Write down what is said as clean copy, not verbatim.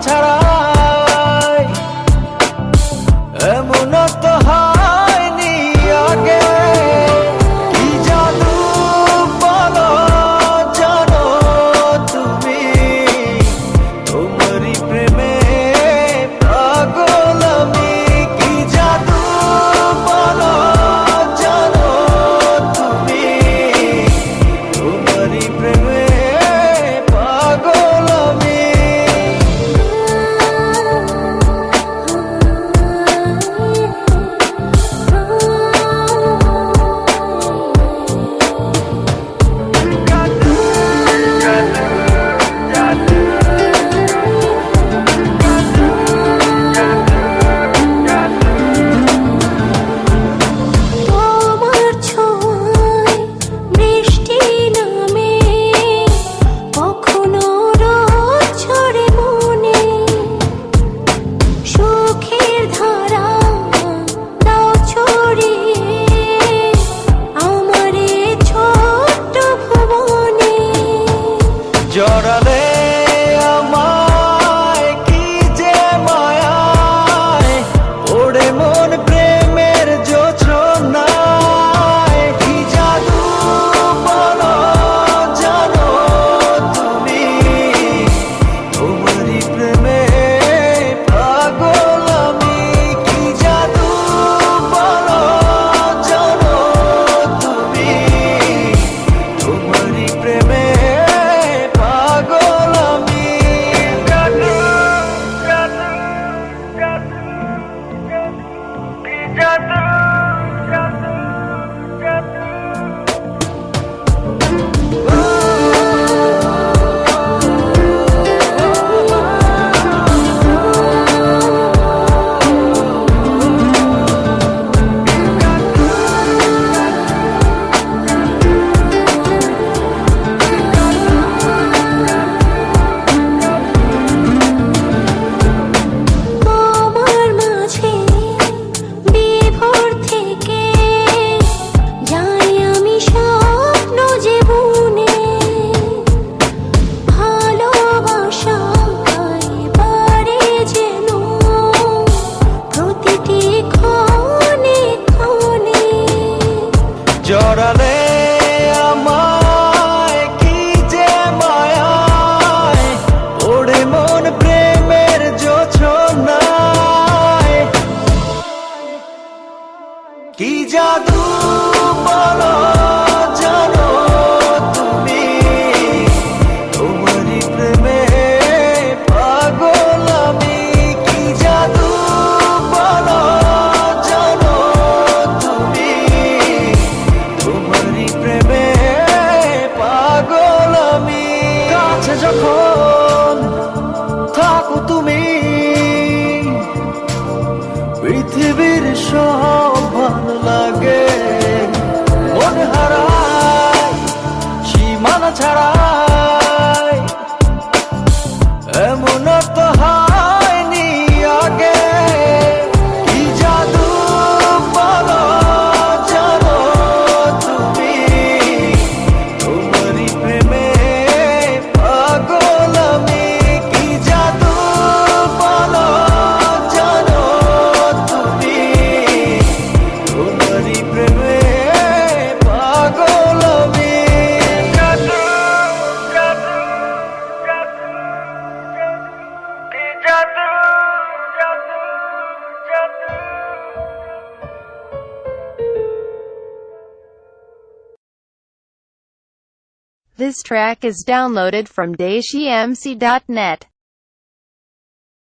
ছাড়াই এমন তো হয়নি আগে। কি জাদু বলো জানো তুমি, তোমারই প্রেমে পাগল আমি। কি জাদু বলো জানো তুমি, তোমারই প্রেমে পাগল আমি। তোমার ছোঁয়ায় বৃষ্টি নামে, কখনো রোদ ঝরে মনে। সুখের ধারা দাও ছড়িয়ে আমার এ ছোট্ট ভুবনে। জড়ালে আমায় কি যে মায়ায়, ওড়ে মন প্রেমের জোছনায়। কি জাদু বলো জানো তুমি, তোমারই প্রেমে পাগল আমি। কি জাদু বলো জানো তুমি, তোমারই প্রেমে পাগল আমি। জাদু জাদু জাদু জাদু জাদু জাদু। আমার মাঝে বিভোর থেকে যাই আমি স্বপ্ন জীবনে। ভালোবাসায় বাড়ে যেন প্রতিটি ক্ষণে ক্ষণে। জড়ালে আমায় কি যে মায়ায়, ওড়ে মন প্রেমের জোছনায়। কি জাদু বলো জানো তুমি, তোমারই প্রেমে পাগল আমি। কি জাদু বলো জানো তুমি, তোমারই প্রেমে পাগল আমি। কাছে যখন থাকো তুমি, পৃথিবীর সব ভালো লাগে। মন হারায় সীমানা ছাড়াই এমন তো হয়নি আগে। কি জাদু বলো জানো তুমি, তোমারই প্রেমে পাগল আমি। কি জাদু বলো জানো তুমি, তোমারই প্রেমে পাগল আমি। জাদু জাদু জাদু জাদু জাদু জাদু। This track is downloaded from daishimc.net.